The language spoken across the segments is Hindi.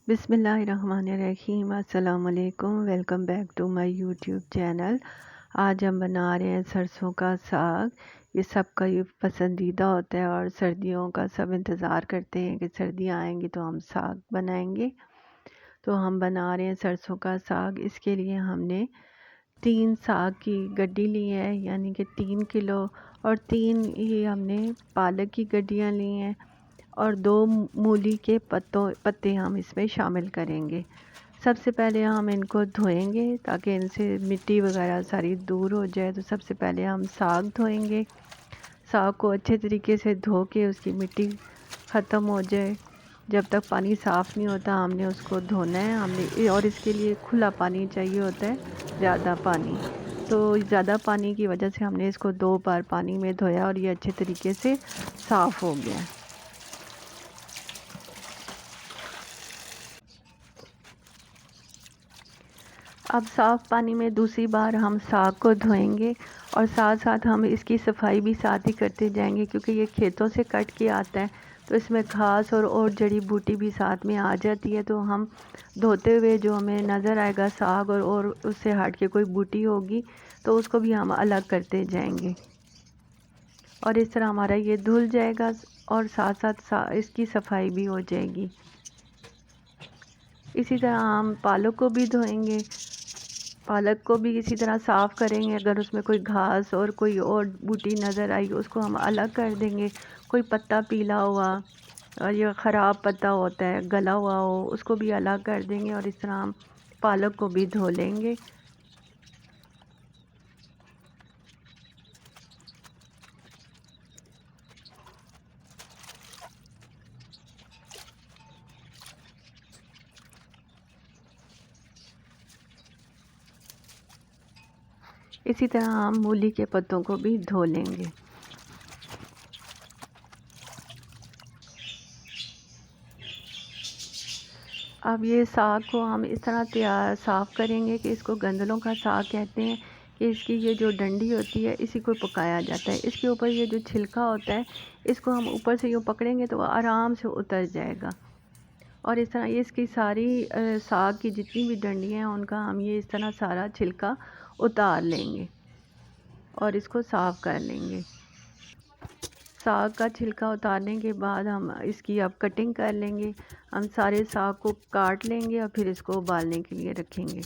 बिस्मिल्लाहिर्रहमानिर्रहीम। अस्सलाम वालेकुम। Welcome back to my YouTube channel. आज हम बना रहे हैं सरसों का साग। ये सबका ये पसंदीदा होता है और सर्दियों का सब इंतज़ार करते हैं कि सर्दियाँ आएंगी तो हम साग बनाएंगे। तो हम बना रहे हैं सरसों का साग। इसके लिए हमने 3 साग की गड्डी ली है, यानी कि 3 किलो, और 3 ये हमने पालक की गड्डियाँ ली हैं, और 2 मूली के पत्ते हम इसमें शामिल करेंगे। सबसे पहले हम इनको धोएंगे ताकि इनसे मिट्टी वगैरह सारी दूर हो जाए। तो सबसे पहले हम साग धोएंगे। साग को अच्छे तरीके से धो के उसकी मिट्टी ख़त्म हो जाए, जब तक पानी साफ़ नहीं होता हमने उसको धोना है। और इसके लिए खुला पानी चाहिए होता है, ज़्यादा पानी। तो ज़्यादा पानी की वजह से हमने इसको 2 बार पानी में धोया और ये अच्छे तरीके से साफ़ हो गया। अब साफ़ पानी में दूसरी बार हम साग को धोएंगे, और साथ साथ हम इसकी सफाई भी साथ ही करते जाएंगे, क्योंकि ये खेतों से कट के आता है तो इसमें घास और जड़ी बूटी भी साथ में आ जाती है। तो हम धोते हुए जो हमें नज़र आएगा साग और उससे हट के कोई बूटी होगी तो उसको भी हम अलग करते जाएंगे, और इस तरह हमारा ये धुल जाएगा और साथ साथ इसकी सफाई भी हो जाएगी। इसी तरह हम पालक को भी धोएंगे। पालक को भी इसी तरह साफ़ करेंगे। अगर उसमें कोई घास और कोई और बूटी नज़र आई उसको हम अलग कर देंगे। कोई पत्ता पीला हुआ और या ख़राब पत्ता होता है गला हुआ हो उसको भी अलग कर देंगे, और इस तरह हम पालक को भी धो लेंगे। इसी तरह हम मूली के पत्तों को भी धो लेंगे। अब ये साग को हम इस तरह साफ़ करेंगे कि इसको गंदलों का साग कहते हैं, कि इसकी ये जो डंडी होती है इसी को पकाया जाता है। इसके ऊपर ये जो छिलका होता है इसको हम ऊपर से यूँ पकड़ेंगे तो आराम से उतर जाएगा। और इस तरह ये इसकी सारी साग की जितनी भी डंडियाँ हैं उनका हम ये इस तरह सारा छिलका उतार लेंगे और इसको साफ़ कर लेंगे। साग का छिलका उतारने के बाद हम इसकी अब कटिंग कर लेंगे। हम सारे साग को काट लेंगे और फिर इसको उबालने के लिए रखेंगे।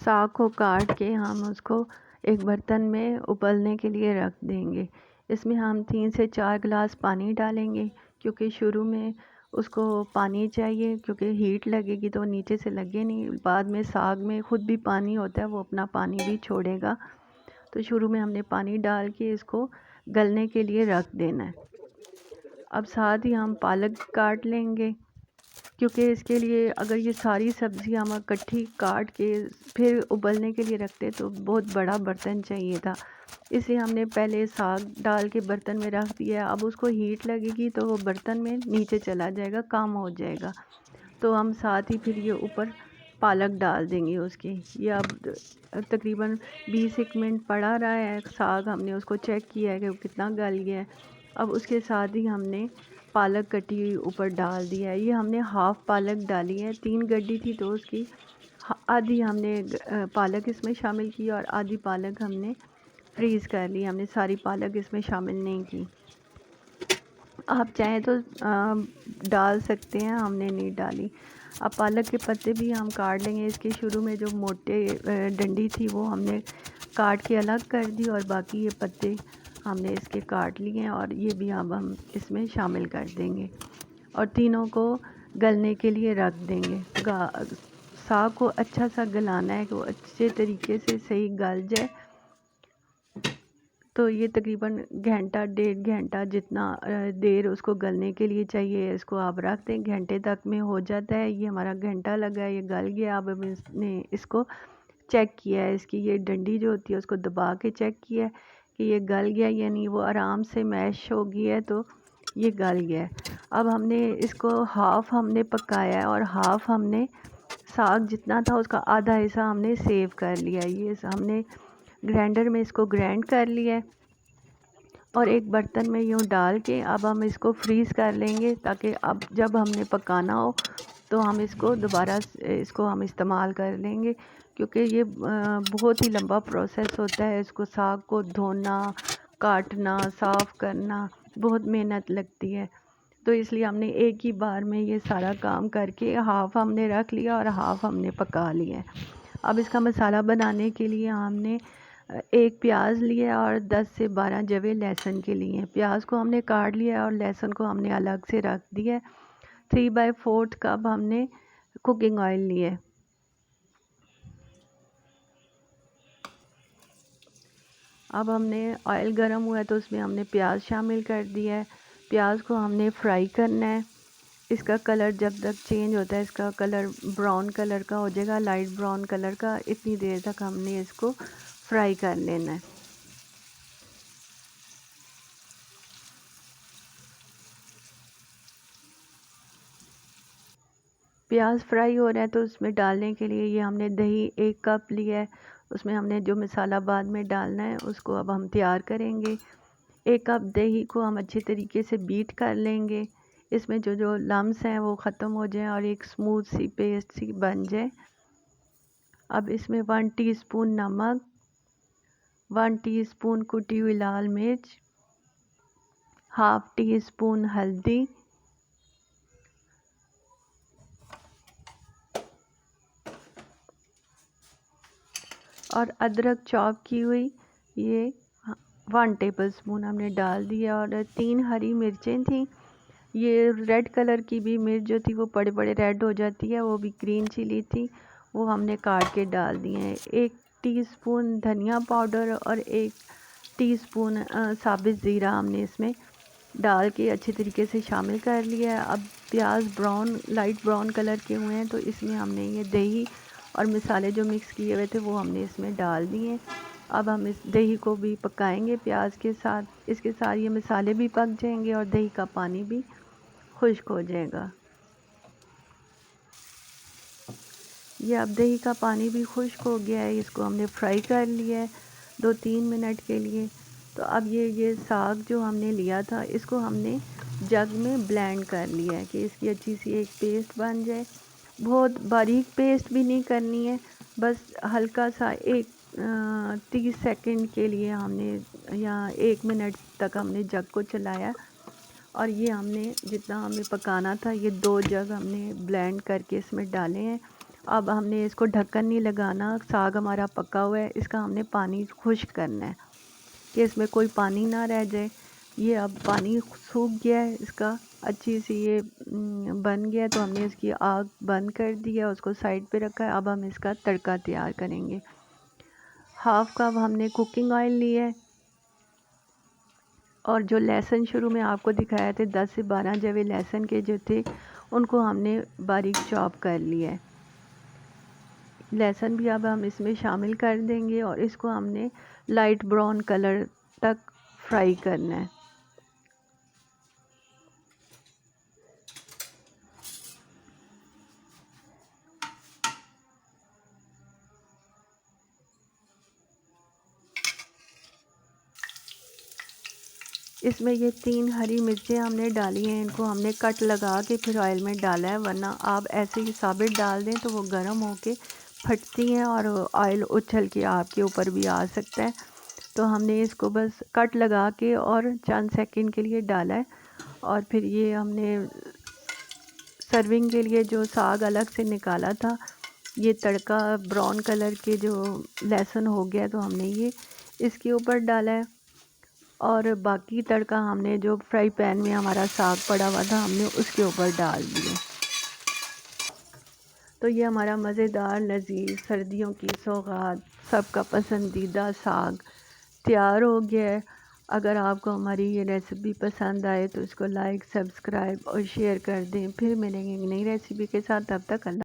साग को काट के हम उसको एक बर्तन में उबलने के लिए रख देंगे। इसमें हम 3 से 4 गिलास पानी डालेंगे, क्योंकि शुरू में उसको पानी चाहिए, क्योंकि हीट लगेगी तो नीचे से लगे नहीं। बाद में साग में खुद भी पानी होता है, वो अपना पानी भी छोड़ेगा। तो शुरू में हमने पानी डाल के इसको गलने के लिए रख देना है। अब साथ ही हम पालक काट लेंगे, क्योंकि इसके लिए अगर ये सारी सब्ज़ी हम इकट्ठी काट के फिर उबलने के लिए रखते तो बहुत बड़ा बर्तन चाहिए था। इसलिए हमने पहले साग डाल के बर्तन में रख दिया। अब उसको हीट लगेगी तो वो बर्तन में नीचे चला जाएगा, कम हो जाएगा। तो हम साथ ही फिर ये ऊपर पालक डाल देंगे उसकी। ये अब तकरीबन 20 मिनट पड़ा रहा है साग। हमने उसको चेक किया है कि वो कितना गल गया है। अब उसके साथ ही हमने पालक कटी हुई ऊपर डाल दिया है। ये हमने हाफ़ पालक डाली है, 3 गड्डी थी तो उसकी आधी हमने पालक इसमें शामिल की और आधी पालक हमने फ्रीज़ कर ली। हमने सारी पालक इसमें शामिल नहीं की। आप चाहें तो डाल सकते हैं, हमने नहीं डाली। अब पालक के पत्ते भी हम काट लेंगे। इसके शुरू में जो मोटे डंडी थी वो हमने काट के अलग कर दी, और बाकी ये पत्ते हमने इसके काट लिए हैं और ये भी अब हम इसमें शामिल कर देंगे और तीनों को गलने के लिए रख देंगे। साग को अच्छा सा गलाना है कि वो अच्छे तरीके से सही गल जाए। तो ये तकरीबन घंटा 1.5 घंटा जितना देर उसको गलने के लिए चाहिए इसको आप रख दें। घंटे तक में हो जाता है। ये हमारा घंटा लगा है, ये गल गया। अब इसको चेक किया है, इसकी ये डंडी जो होती है उसको दबा के चेक किया है कि ये गल गया यानी वो आराम से मैश हो गई है, तो ये गल गया है। अब हमने इसको हाफ़ हमने पकाया है और हाफ़ हमने साग जितना था उसका आधा हिस्सा हमने सेव कर लिया है। ये हमने ग्राइंडर में इसको ग्राइंड कर लिया है और एक बर्तन में यूँ डाल के अब हम इसको फ्रीज़ कर लेंगे, ताकि अब जब हमने पकाना हो तो हम इसको दोबारा इसको हम इस्तेमाल कर लेंगे, क्योंकि ये बहुत ही लंबा प्रोसेस होता है। इसको साग को धोना, काटना, साफ़ करना बहुत मेहनत लगती है, तो इसलिए हमने एक ही बार में ये सारा काम करके हाफ़ हमने रख लिया और हाफ़ हमने पका लिया है। अब इसका मसाला बनाने के लिए हमने एक प्याज लिया और 10 से 12 जवे लहसुन के लिए। प्याज को हमने काट लिया और लहसुन को हमने अलग से रख दिया। 3/4 कप हमने कुकिंग ऑयल लिए। अब हमने ऑयल गर्म हुआ है तो उसमें हमने प्याज शामिल कर दिया है। प्याज को हमने फ्राई करना है। इसका कलर जब तक चेंज होता है, इसका कलर ब्राउन कलर का हो जाएगा, लाइट ब्राउन कलर का, इतनी देर तक हमने इसको फ्राई कर लेना है। प्याज फ्राई हो रहा है तो उसमें डालने के लिए ये हमने दही 1 कप लिया है। उसमें हमने जो मसाला बाद में डालना है उसको अब हम तैयार करेंगे। 1 कप दही को हम अच्छे तरीके से बीट कर लेंगे। इसमें जो जो लम्स हैं वो ख़त्म हो जाएं और एक स्मूथ सी पेस्ट सी बन जाए। अब इसमें 1 टीस्पून नमक, 1 टीस्पून कुटी हुई लाल मिर्च, हाफ़ टी स्पून हल्दी और अदरक चॉप की हुई ये 1 टेबलस्पून हमने डाल दिया। और 3 हरी मिर्चें थी। ये रेड कलर की भी मिर्च जो थी वो बड़े बड़े रेड हो जाती है, वो भी ग्रीन चिली थी, वो हमने काट के डाल दिए हैं। 1 टीस्पून धनिया पाउडर और 1 टीस्पून साबित ज़ीरा हमने इसमें डाल के अच्छे तरीके से शामिल कर लिया है। अब प्याज ब्राउन लाइट ब्राउन कलर के हुए हैं तो इसमें हमने ये दही और मसाले जो मिक्स किए हुए थे वो हमने इसमें डाल दिए। अब हम इस दही को भी पकाएंगे प्याज के साथ। इसके साथ ये मसाले भी पक जाएंगे और दही का पानी भी खुश्क हो जाएगा। ये अब दही का पानी भी खुश्क हो गया है। इसको हमने फ्राई कर लिया है 2-3 मिनट के लिए। तो अब ये साग जो हमने लिया था इसको हमने जग में ब्लेंड कर लिया है कि इसकी अच्छी सी एक पेस्ट बन जाए। बहुत बारीक पेस्ट भी नहीं करनी है, बस हल्का सा 30 सेकंड के लिए हमने या 1 मिनट तक हमने जग को चलाया और ये हमने जितना हमें पकाना था ये 2 जग हमने ब्लेंड करके इसमें डाले हैं। अब हमने इसको ढक्कन नहीं लगाना, साग हमारा पका हुआ है, इसका हमने पानी खुश्क करना है कि इसमें कोई पानी ना रह जाए। ये अब पानी सूख गया है इसका, अच्छी सी ये बन गया, तो हमने इसकी आग बंद कर दिया, उसको साइड पे रखा है। अब हम इसका तड़का तैयार करेंगे। हाफ़ कप हमने कुकिंग ऑयल लिया है और जो लहसुन शुरू में आपको दिखाया थे 10 से 12 जवे लहसुन के जो थे उनको हमने बारीक चॉप कर लिया है। लहसुन भी अब हम इसमें शामिल कर देंगे और इसको हमने लाइट ब्राउन कलर तक फ्राई करना है। इसमें ये 3 हरी मिर्चें हमने डाली हैं, इनको हमने कट लगा के फिर ऑयल में डाला है, वरना आप ऐसे ही साबित डाल दें तो वो गर्म होके फटती हैं और ऑयल उछल के आपके ऊपर भी आ सकता है। तो हमने इसको बस कट लगा के और चंद सेकंड के लिए डाला है और फिर ये हमने सर्विंग के लिए जो साग अलग से निकाला था, ये तड़का ब्राउन कलर के जो लहसुन हो गया तो हमने ये इसके ऊपर डाला है और बाकी तड़का हमने जो फ्राई पैन में हमारा साग पड़ा हुआ था हमने उसके ऊपर डाल दिया। तो ये हमारा मज़ेदार लजीज सर्दियों की सौगात सबका पसंदीदा साग तैयार हो गया है। अगर आपको हमारी ये रेसिपी पसंद आए तो इसको लाइक, सब्सक्राइब और शेयर कर दें। फिर मिलेंगे एक नई रेसिपी के साथ, तब तक अल्लाह।